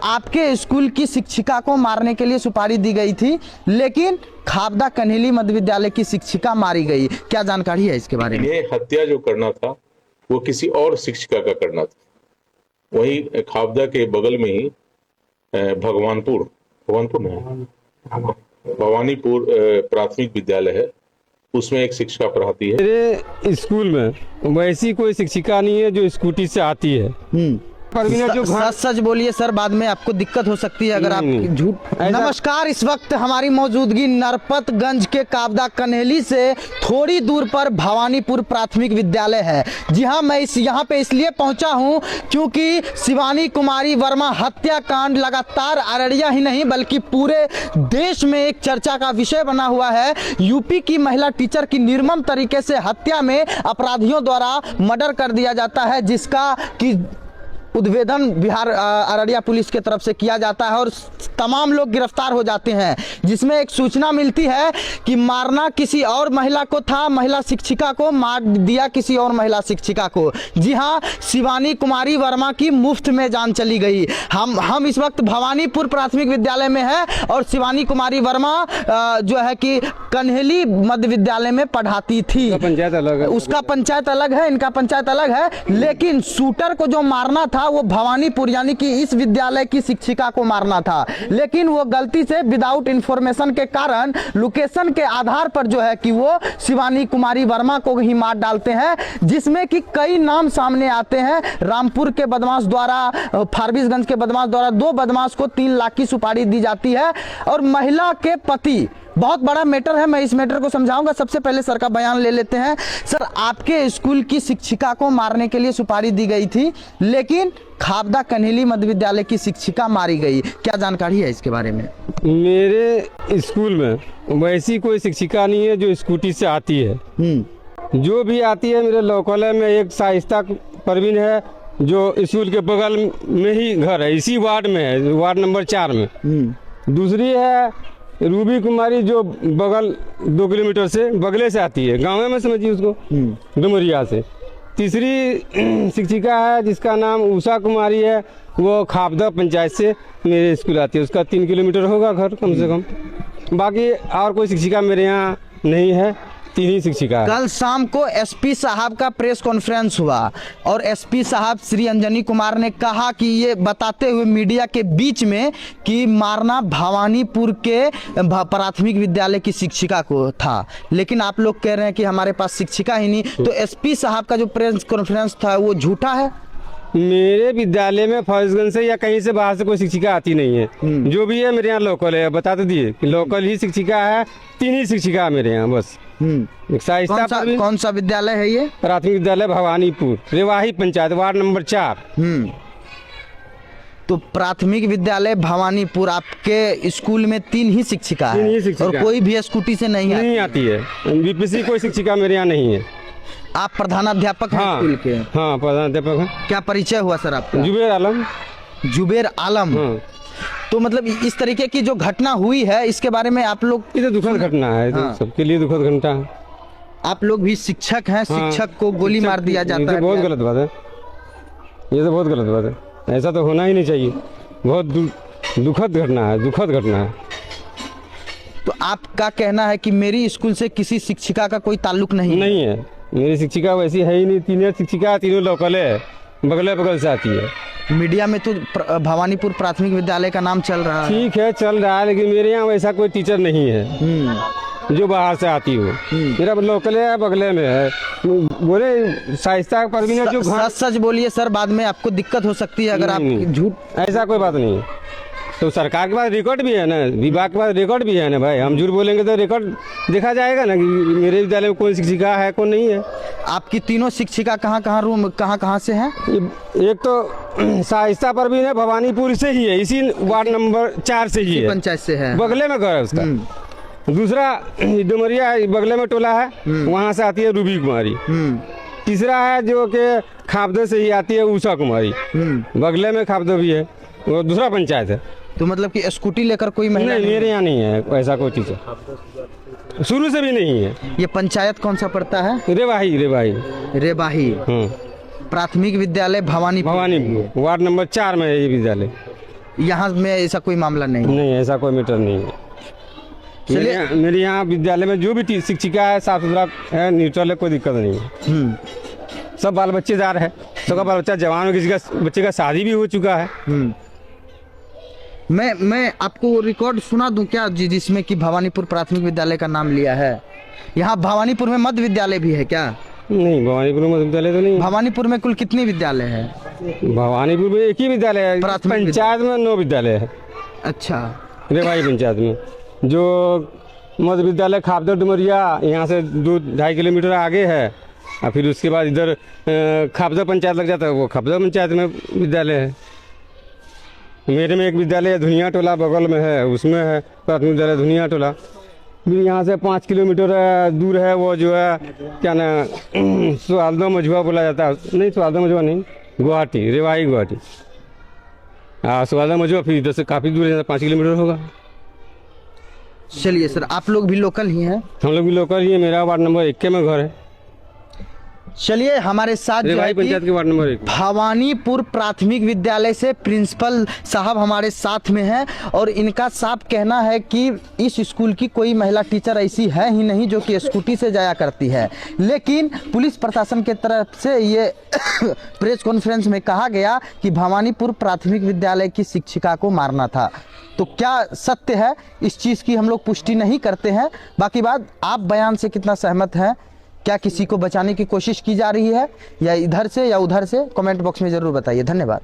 आपके स्कूल की शिक्षिका को मारने के लिए सुपारी दी गई थी, लेकिन खाबदा कन्हेली मध्य विद्यालय की शिक्षिका मारी गई। क्या जानकारी है इसके बारे में? ये हत्या जो करना था वो किसी और शिक्षिका का करना था। वही खाबदा के बगल में ही भगवानपुर भवानीपुर प्राथमिक विद्यालय है, उसमें एक शिक्षिका पढ़ाती है। मेरे स्कूल में वैसी कोई शिक्षिका नहीं है जो स्कूटी से आती है। सच बोलिए सर, बाद में आपको दिक्कत हो सकती है अगर आप झूठ। नमस्कार, इस वक्त हमारी मौजूदगी नरपतगंज के काबदा कन्हेली से थोड़ी दूर पर भवानीपुर प्राथमिक विद्यालय है। जी हाँ, मैं यहाँ पे इसलिए पहुंचा हूं क्योंकि शिवानी कुमारी वर्मा हत्याकांड लगातार अररिया ही नहीं बल्कि पूरे देश में एक चर्चा का विषय बना हुआ है। यूपी की महिला टीचर की निर्मम तरीके से हत्या में अपराधियों द्वारा मर्डर कर दिया जाता है, जिसका कि उद्भेदन बिहार अररिया पुलिस के तरफ से किया जाता है और तमाम लोग गिरफ्तार हो जाते हैं, जिसमें एक सूचना मिलती है कि मारना किसी और महिला को था, महिला शिक्षिका को मार दिया किसी और महिला शिक्षिका को। जी हाँ, शिवानी कुमारी वर्मा की मुफ्त में जान चली गई। हम इस वक्त भवानीपुर प्राथमिक विद्यालय में है और शिवानी कुमारी वर्मा जो है कि कन्हेली मध्य विद्यालय में पढ़ाती थी। पंचायत अलग है, उसका पंचायत अलग है, इनका पंचायत अलग है, लेकिन शूटर को जो मारना था वो भवानीपुर यानी कि इस विद्यालय की शिक्षिका को मारना था, लेकिन वो गलती से विदाउट इंफॉर्मेशन के कारण लोकेशन के आधार पर जो है कि वो शिवानी कुमारी वर्मा को ही मार डालते हैं, जिसमें कि कई नाम सामने आते हैं। रामपुर के बदमाश द्वारा, फारबिसगंज के बदमाश द्वारा 2 बदमाश को 3 लाख की सुपारी दी जाती है और महिला के पति, बहुत बड़ा मैटर है, मैं इस मैटर को समझाऊंगा। सबसे पहले सर का बयान ले लेते हैं। सर, आपके स्कूल की शिक्षिका को मारने के लिए सुपारी दी गई थी, लेकिन खाबदा कन्हेली मध्य विद्यालय की शिक्षिका मारी गई। क्या जानकारी है इसके बारे में? मेरे स्कूल में वैसी कोई शिक्षिका नहीं है जो स्कूटी से आती है। जो भी आती है, मेरे लोकल में एक शाइस्ता परवीन है जो स्कूल के बगल में ही घर है, इसी वार्ड में है, वार्ड नंबर 4 में। दूसरी है रूबी कुमारी जो बगल 2 किलोमीटर से बगले से आती है, गाँव में समझिए उसको, डुमरिया से। तीसरी शिक्षिका है जिसका नाम उषा कुमारी है, वो खाबदा पंचायत से मेरे स्कूल आती है, उसका 3 किलोमीटर होगा घर कम से कम। बाकी और कोई शिक्षिका मेरे यहाँ नहीं है, 3 ही शिक्षिका है। कल शाम को एसपी साहब का प्रेस कॉन्फ्रेंस हुआ और एसपी साहब श्री अंजनी कुमार ने कहा कि ये बताते हुए मीडिया के बीच में कि मारना भवानीपुर के प्राथमिक विद्यालय की शिक्षिका को था, लेकिन आप लोग कह रहे हैं कि हमारे पास शिक्षिका ही नहीं, तो एसपी साहब का जो प्रेस कॉन्फ्रेंस था वो झूठा है। मेरे विद्यालय में फारबिसगंज से या कहीं से बाहर से कोई शिक्षिका आती नहीं है। जो भी है मेरे यहाँ लोकल है, बता तो दिए कि लोकल ही शिक्षिका है, 3 ही शिक्षिका है मेरे यहाँ बस। कौन सा विद्यालय है ये? प्राथमिक विद्यालय भवानीपुर, रेवाही पंचायत, वार्ड नंबर 4। तो प्राथमिक विद्यालय भवानीपुर, आपके स्कूल में 3 ही शिक्षिका है और कोई भी स्कूटी से नहीं आती है। बीपीसी कोई शिक्षिका मेरे यहाँ नहीं है। आप प्रधानाध्यापक हैं स्कूल के? हाँ, प्रधानाध्यापक है। क्या परिचय हुआ सर आपका? जुबेर आलम। जुबेर आलम। तो मतलब इस तरीके की जो घटना हुई है इसके बारे में आप लोग? ये तो दुखद घटना है। हाँ। सबके लिए दुखद घटना है। आप लोग भी शिक्षक हैं, शिक्षक को गोली मार दिया जाता है, बहुत गलत बात है। ये तो बहुत गलत बात है, ऐसा तो होना ही नहीं चाहिए। बहुत दुखद घटना है, दुखद घटना है। तो आपका कहना है कि मेरी स्कूल से किसी शिक्षिका का कोई ताल्लुक नहीं है? मेरी शिक्षिका वैसी है ही नहीं। 3 शिक्षिका, 3 लोकल है, बगल से आती है। मीडिया में तो भवानीपुर प्राथमिक विद्यालय का नाम चल रहा है। ठीक है, चल रहा है, लेकिन मेरे यहाँ वैसा कोई टीचर नहीं है जो बाहर से आती हो। मेरा लोकल है, बगले में है। बोले शाइस्ता परवीन है जो सच बोलिए सर, बाद में आपको दिक्कत हो सकती है अगर आप झूठ। ऐसा कोई बात नहीं है। तो सरकार के पास रिकॉर्ड भी है ना, विभाग के पास रिकॉर्ड भी है ना भाई। हम झूठ बोलेंगे तो रिकॉर्ड देखा जाएगा ना कि मेरे विद्यालय में कौन शिक्षिका है कौन नहीं है। आपकी तीनों शिक्षिका कहाँ से हैं? एक तो शाइस्ता परवीन है, भवानीपुर से ही है, इसी वार्ड नंबर 4 से ही है, पंचायत से है, बगले में घर है उसका। दूसरा डुमरिया बगले में टोला है, वहाँ से आती है रूबी कुमारी। तीसरा है जो कि खाबदे से ही आती है उषा कुमारी, बगले में खाबदा भी है, वो दूसरा पंचायत है। तो मतलब कि स्कूटी लेकर कोई महिला नहीं, मेरे यहाँ नहीं है ऐसा कोई टीचर, शुरू से भी नहीं है। ये पंचायत कौन सा पड़ता है? रेवाही। प्राथमिक विद्यालय भवानीपुर, वार्ड नंबर 4 में है ये विद्यालय। यहाँ में ऐसा कोई मामला नहीं? नहीं, ऐसा कोई मैटर नहीं है। चलिए। मेरे यहाँ विद्यालय में जो भी शिक्षिका है साफ सुथरा है, न्यूट्रल है, कोई दिक्कत नहीं है। सब बाल बच्चेदार है, सबका बाल बच्चा जवान हो, किसी का बच्चे का शादी भी हो चुका है। मैं आपको रिकॉर्ड सुना दूं क्या जिसमें कि भवानीपुर प्राथमिक विद्यालय का नाम लिया है? यहाँ भवानीपुर में मध्य विद्यालय भी है क्या? नहीं, भवानीपुर में मध्य विद्यालय तो नहीं। भवानीपुर में कुल कितने विद्यालय है? भवानीपुर में एक ही विद्यालय है, प्राथमिक पंचायत में 9 विद्यालय है। अच्छा। रेवाई पंचायत में जो मध्य विद्यालय खापदा डुमरिया यहाँ से 2-2.5 किलोमीटर आगे है, और फिर उसके बाद इधर खापदा पंचायत लग जाता है, वो खापदा पंचायत में विद्यालय है। मेरे में एक विद्यालय धुनिया टोला बगल में है, उसमें है प्राथमिक विद्यालय धुनिया टोला। फिर यहाँ से 5 किलोमीटर दूर है वो जो है क्या ना सुआलदा मझुआ बोला जाता है, नहीं सुआलदा मझुआ नहीं, गुवाहाटी, रेवाई गुवाहाटी। सुआलदा मझुआ फिर इधर से काफ़ी दूर है, 5 किलोमीटर होगा। चलिए सर, आप लोग भी लोकल ही हैं? हम लोग भी लोकल ही है, मेरा वार्ड नंबर 1 में घर है। चलिए, हमारे साथ जो है रेवाई कि पंचायत के वार्ड नंबर 1 भवानीपुर प्राथमिक विद्यालय से प्रिंसिपल साहब हमारे साथ में हैं और इनका साफ कहना है कि इस स्कूल की कोई महिला टीचर ऐसी है ही नहीं जो कि स्कूटी से जाया करती है, लेकिन पुलिस प्रशासन के तरफ से ये प्रेस कॉन्फ्रेंस में कहा गया कि भवानीपुर प्राथमिक विद्यालय की शिक्षिका को मारना था। तो क्या सत्य है, इस चीज़ की हम लोग पुष्टि नहीं करते हैं। बाकी बात, आप बयान से कितना सहमत हैं? क्या किसी को बचाने की कोशिश की जा रही है या इधर से या उधर से? कमेंट बॉक्स में ज़रूर बताइए। धन्यवाद।